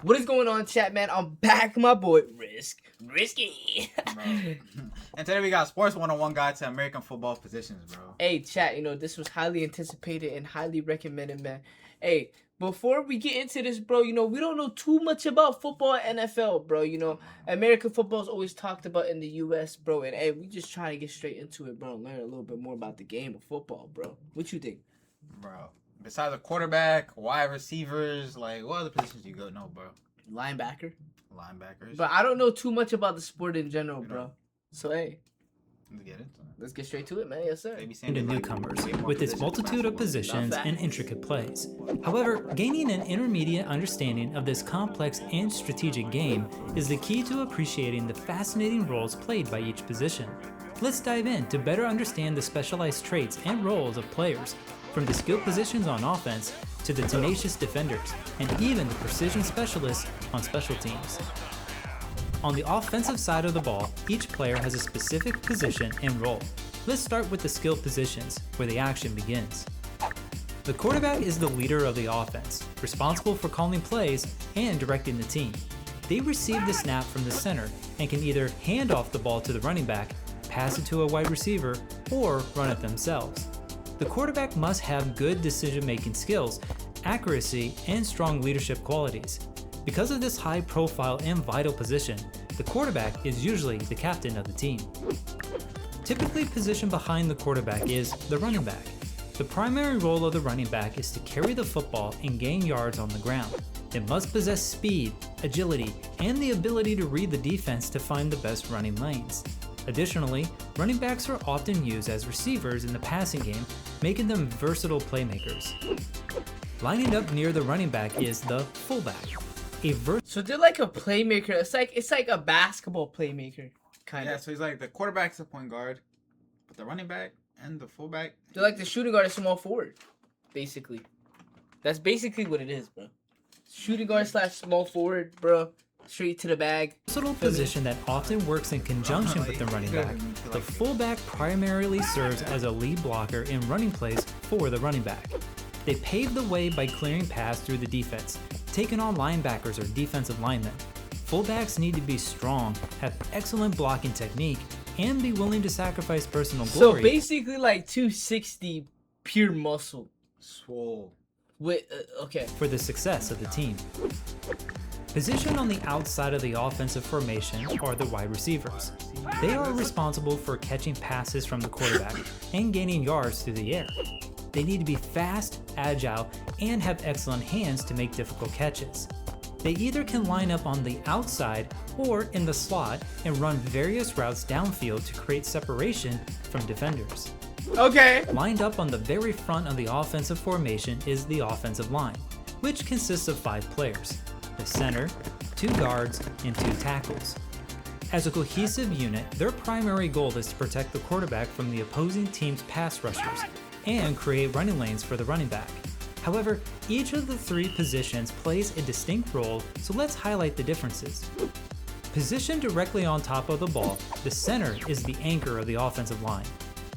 What is going on, chat, man? I'm back, my boy, Risky. And today we got Sports 101 Guide to American Football Positions, bro. Hey, chat, this was highly anticipated and highly recommended, man. Hey, before we get into this, bro, we don't know too much about football and NFL, bro. American football is always talked about in the U.S., bro. And, hey, we just trying to get straight into it, bro, and learn a little bit more about the game of football, bro. What you think? Bro, besides the quarterback, wide receivers, like, what other positions do you know, bro? Linebackers. But I don't know too much about the sport in general, bro. So, hey. Let's get straight to it, man. Yes, sir. To newcomers with its multitude of positions and intricate plays. However, gaining an intermediate understanding of this complex and strategic game is the key to appreciating the fascinating roles played by each position. Let's dive in to better understand the specialized traits and roles of players, from the skilled positions on offense to the tenacious defenders, and even the precision specialists on special teams. On the offensive side of the ball, each player has a specific position and role. Let's start with the skilled positions, where the action begins. The quarterback is the leader of the offense, responsible for calling plays and directing the team. They receive the snap from the center and can either hand off the ball to the running back, pass it to a wide receiver, or run it themselves. The quarterback must have good decision-making skills, accuracy, and strong leadership qualities. Because of this high-profile and vital position, the quarterback is usually the captain of the team. Typically positioned behind the quarterback is the running back. The primary role of the running back is to carry the football and gain yards on the ground. It must possess speed, agility, and the ability to read the defense to find the best running lanes. Additionally, running backs are often used as receivers in the passing game, making them versatile playmakers. Lining up near the running back is the fullback. So they're like a playmaker. It's like a basketball playmaker, kind of. Yeah, so he's like the quarterback's the point guard, but the running back and the fullback. They're like the shooting guard and small forward, basically. That's basically what it is, bro. Shooting guard / small forward, bro. Straight to the bag. Versatile position that often works in conjunction with the running back. The fullback primarily serves as a lead blocker in running plays for the running back. They pave the way by clearing paths through the defense, taking on linebackers or defensive linemen. Fullbacks need to be strong, have excellent blocking technique, and be willing to sacrifice personal glory. So basically like 260 pure muscle. Swole. Okay. For the success of the team. Positioned on the outside of the offensive formation are the wide receivers. They are responsible for catching passes from the quarterback and gaining yards through the air. They need to be fast, agile, and have excellent hands to make difficult catches. They either can line up on the outside or in the slot and run various routes downfield to create separation from defenders. Okay. Lined up on the very front of the offensive formation is the offensive line, which consists of 5 players: the center, 2 guards, and 2 tackles. As a cohesive unit, their primary goal is to protect the quarterback from the opposing team's pass rushers and create running lanes for the running back. However, each of the 3 positions plays a distinct role, so let's highlight the differences. Positioned directly on top of the ball, the center is the anchor of the offensive line.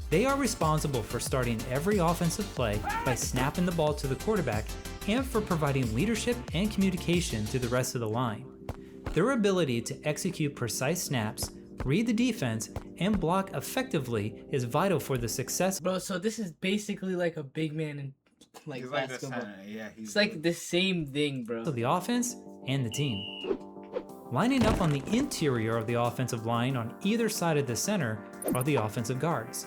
They are responsible for starting every offensive play by snapping the ball to the quarterback and for providing leadership and communication to the rest of the line. Their ability to execute precise snaps, read the defense, and block effectively is vital for the success. Bro, so this is basically like a big man in like He's basketball. like the center. Yeah, It's like the same thing, bro. Of the offense and the team. Lining up on the interior of the offensive line on either side of the center are the offensive guards.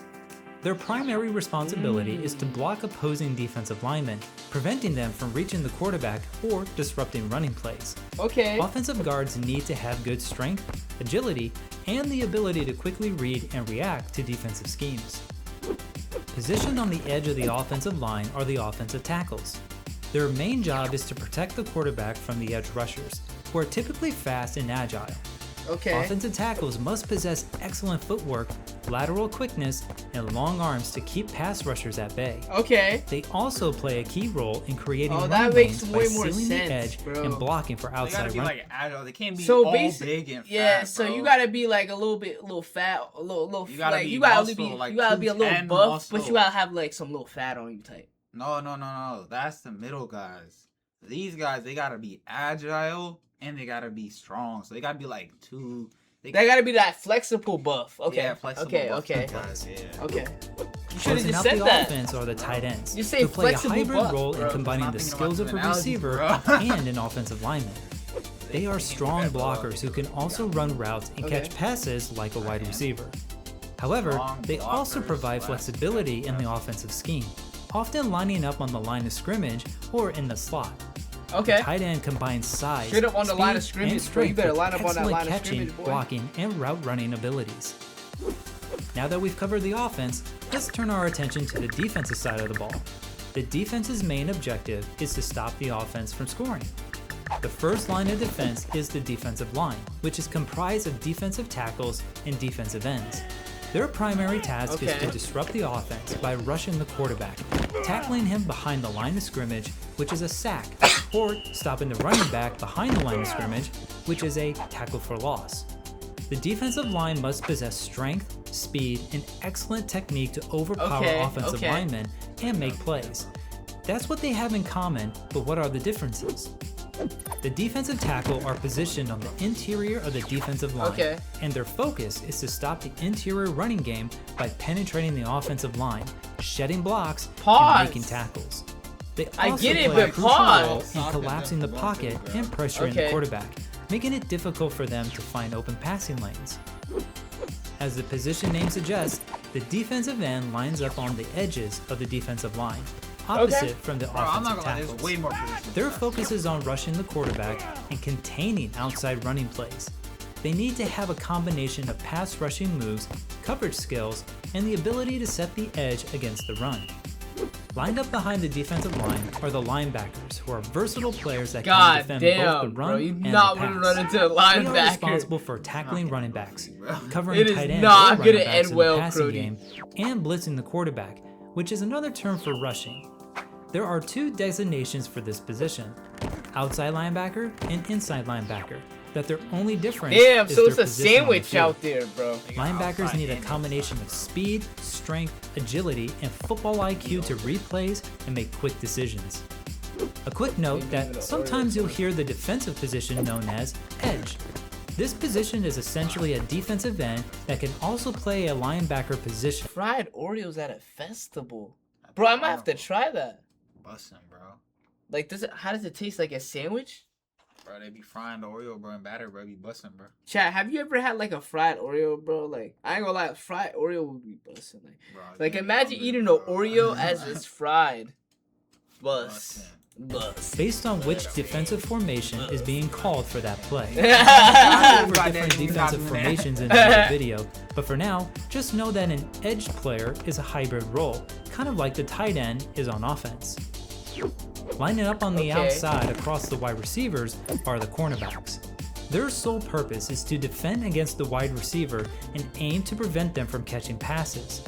Their primary responsibility is to block opposing defensive linemen, preventing them from reaching the quarterback or disrupting running plays. Okay. Offensive guards need to have good strength, agility, and the ability to quickly read and react to defensive schemes. Positioned on the edge of the offensive line are the offensive tackles. Their main job is to protect the quarterback from the edge rushers, who are typically fast and agile. Okay. Offensive tackles must possess excellent footwork, lateral quickness, and long arms to keep pass rushers at bay. Okay. They also play a key role in creating that running makes lanes by way more sealing sense, the edge bro. and blocking for They gotta outside be run. like agile. They can't be So all basically, big and fat. yeah. So bro. you gotta be like a little fat, a little. You gotta like, be you gotta muscle, be, like you gotta be a little 210 buff, but muscle. you gotta have like some little fat on you type. No. That's the middle guys. these guys, they gotta be agile and they gotta be strong. So they gotta be like two. They gotta be that flexible buff. Okay. Yeah, flexible buff guys, yeah. Okay. You should have Closing just out said the that. offense are the tight ends. You say who play a flexible hybrid buff, role bro. in combining I'm the thinking skills about of a an analogy, receiver bro. and an offensive lineman. They are strong blockers who can also run routes and catch passes like a wide receiver. However, Strong they also blockers, provide flexibility in the offensive scheme, often lining up on the line of scrimmage or in the slot. Okay. The tight end combines size, Straight up on the speed, line of and scrimmage, bro. You strength better with line up on that excellent line of catching, scrimmage, boy. blocking, and route running abilities. Now that we've covered the offense, let's turn our attention to the defensive side of the ball. The defense's main objective is to stop the offense from scoring. The first line of defense is the defensive line, which is comprised of defensive tackles and defensive ends. Their primary task is to disrupt the offense by rushing the quarterback, tackling him behind the line of scrimmage, which is a sack, or stopping the running back behind the line of scrimmage, which is a tackle for loss. The defensive line must possess strength, speed, and excellent technique to overpower offensive linemen and make plays. That's what they have in common, but what are the differences? The defensive tackle are positioned on the interior of the defensive line, and their focus is to stop the interior running game by penetrating the offensive line, shedding blocks, and making tackles. They also play a crucial role in collapsing the pocket and pressuring the quarterback, making it difficult for them to find open passing lanes. As the position name suggests, the defensive end lines up on the edges of the defensive line, opposite from the offensive tackles. Way more positions. Their focus is on rushing the quarterback and containing outside running plays. They need to have a combination of pass rushing moves, coverage skills, and the ability to set the edge against the run. Lined up behind the defensive line are the linebackers, who are versatile players that can defend both the run and the pass. Run into a They linebacker. are responsible for tackling running backs, covering It is tight ends not or gonna running backs end in well, the passing Crody. game, and blitzing the quarterback, which is another term for rushing. There are two designations for this position, outside linebacker and inside linebacker, that their only difference Damn, is so their it's a position on the sandwich field. out there, bro. Linebackers need a combination of speed, strength, agility, and football IQ to read plays and make quick decisions. A quick note that sometimes you'll hear the defensive position known as edge. This position is essentially a defensive end that can also play a linebacker position. Fried Oreos at a festival. Bro, I might have to try that. Bussin', bro. Like, how does it taste? Like a sandwich? Bro, they be frying the Oreo, bro, and batter, bro. Be busting, bro. Chat, have you ever had like a fried Oreo, bro? Like, I ain't gonna lie, fried Oreo would be busting. Like imagine eating an Oreo as it's fried. Bust. Based on which defensive formation is being called for that play. We'll go over different defensive formations in another video, but for now, just know that an edge player is a hybrid role, kind of like the tight end is on offense. Lining up on the outside across the wide receivers are the cornerbacks. Their sole purpose is to defend against the wide receiver and aim to prevent them from catching passes.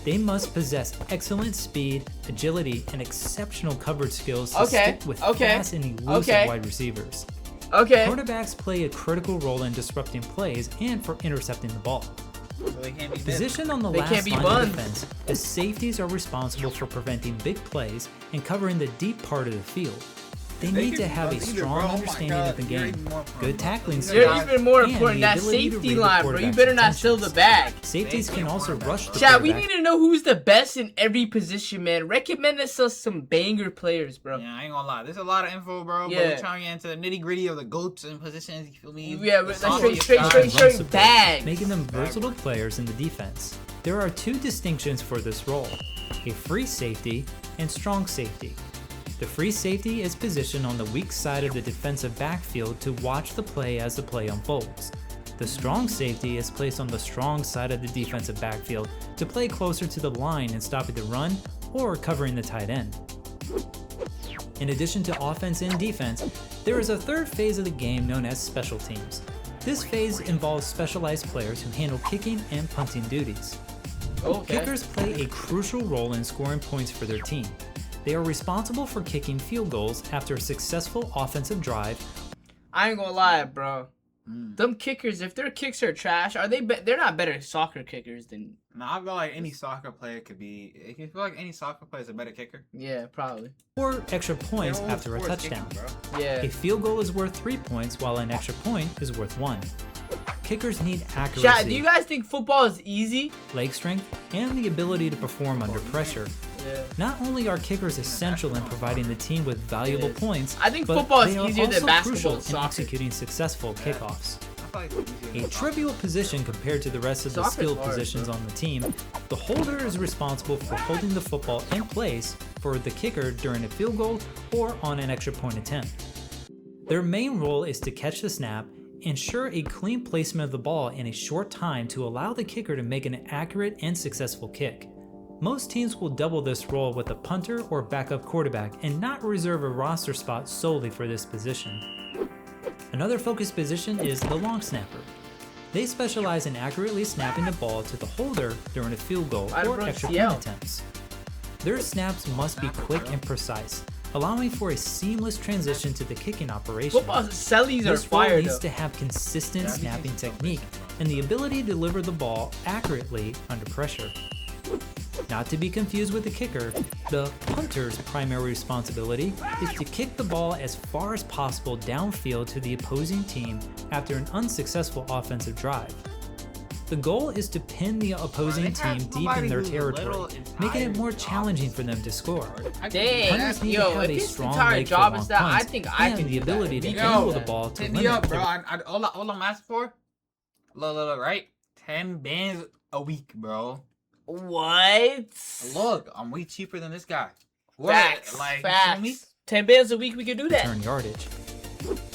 They must possess excellent speed, agility, and exceptional coverage skills to stick with fast and elusive wide receivers. Quarterbacks play a critical role in disrupting plays and for intercepting the ball. So they can't be Positioned on the last line of defense, the safeties are responsible for preventing big plays and covering the deep part of the field. They need to have a strong understanding of the game, good tackling skills, You're even more and important, the that ability to safety read the line, bro. You quarterback's better not steal intentions. the bag. Safeties can also rush the Chat, we quarterback. need to know who's the best in every position, man. Recommend us some banger players, bro. Yeah, I ain't gonna lie. There's a lot of info, bro. Yeah. But we're trying to get into the nitty gritty of the goats and positions. You feel me? Yeah, The that's saucy straight guys. bag. Making them versatile players in the defense. There are two distinctions for this role, a free safety and strong safety. The free safety is positioned on the weak side of the defensive backfield to watch the play as the play unfolds. The strong safety is placed on the strong side of the defensive backfield to play closer to the line and stopping the run or covering the tight end. In addition to offense and defense, there is a third phase of the game known as special teams. This phase involves specialized players who handle kicking and punting duties. Kickers play a crucial role in scoring points for their team. They are responsible for kicking field goals after a successful offensive drive. I ain't gonna lie, bro. Them kickers, if their kicks are trash, are they? They're not better soccer kickers than. Nah, I feel like any soccer player could be. I feel like any soccer player is a better kicker. Yeah, probably. 4 extra points They're all after a sports touchdown. kicking, bro. Yeah. A field goal is worth 3 points, while an extra point is worth 1. Kickers need accuracy, Chat, do you guys think football is easy? leg strength, and the ability to perform under pressure. Yeah. Not only are kickers essential in providing the team with valuable It is. points, I think but football is they are easier than also basketball crucial and in soccer. executing successful kickoffs. I feel like it's easier A than trivial position compared to the rest of the Soccer's skilled hard, positions bro. on the team, the holder is responsible for holding the football in place for the kicker during a field goal or on an extra point attempt. Their main role is to catch the snap, ensure a clean placement of the ball in a short time to allow the kicker to make an accurate and successful kick. Most teams will double this role with a punter or backup quarterback and not reserve a roster spot solely for this position. Another focus position is the long snapper. They specialize in accurately snapping the ball to the holder during a field goal or extra point attempts. Their snaps must be quick and precise, allowing for a seamless transition to the kicking operation. Football sellies are This role fire needs though. to have consistent snapping technique and the ability to deliver the ball accurately under pressure. Not to be confused with the kicker, the punter's primary responsibility is to kick the ball as far as possible downfield to the opposing team after an unsuccessful offensive drive. The goal is to pin the opposing team deep in their territory, making it more challenging for them to score. Dang, Punters need to yo, have if a his strong entire leg for job long is that, I punts think I and can the do that. ability to Yo, angle the ball to Hit me limit up, bro. their All I'm asking for, look, right? 10 bands a week, bro. What? Look, I'm way cheaper than this guy. Facts. Like, you feel me? Facts. 10 bands a week, we can do that. return yardage.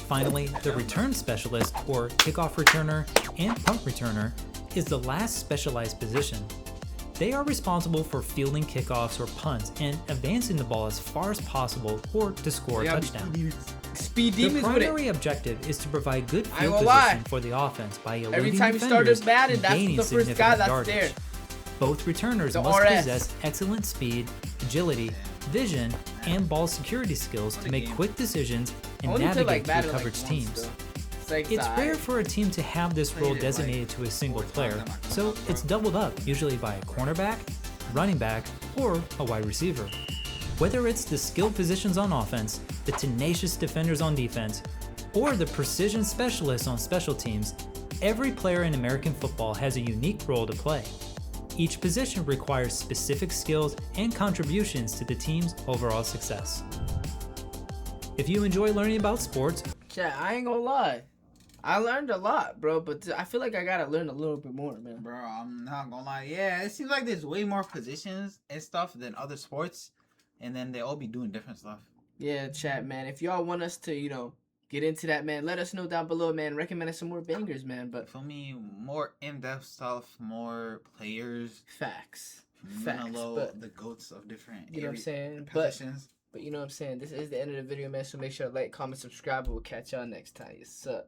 Finally, the return specialist, or kickoff returner and punt returner, is the last specialized position. They are responsible for fielding kickoffs or punts and advancing the ball as far as possible or to score a touchdown. Speed Their demons with it. primary objective is to provide good I ain't field gonna lie. position for the offense by eluding Every time you defenders started Madden, and that's gaining the first guy significant that's yardage. there. Both returners The must RS. possess excellent speed, agility, vision, and ball security skills to make quick decisions and Only play navigate Madden through coverage once, teams. though. It's It's alright. rare for a team to have this role designated to a single player, so it's doubled up, usually by a cornerback, running back, or a wide receiver. Whether it's the skilled positions on offense, the tenacious defenders on defense, or the precision specialists on special teams, every player in American football has a unique role to play. Each position requires specific skills and contributions to the team's overall success. If you enjoy learning about sports, Chat, I ain't gonna lie. I learned a lot, bro, but I feel like I gotta learn a little bit more, man. Bro, I'm not gonna lie. Yeah, it seems like there's way more positions and stuff than other sports, and then they all be doing different stuff. Yeah, chat, man. If y'all want us to, get into that, man, let us know down below, man. Recommend us some more bangers, man. But For me, more in-depth stuff, more players. facts. You Facts. know, But the goats of different you know what I'm saying? positions. But you know what I'm saying? This is the end of the video, man. So make sure to like, comment, subscribe, and we'll catch y'all next time. Yes, sir.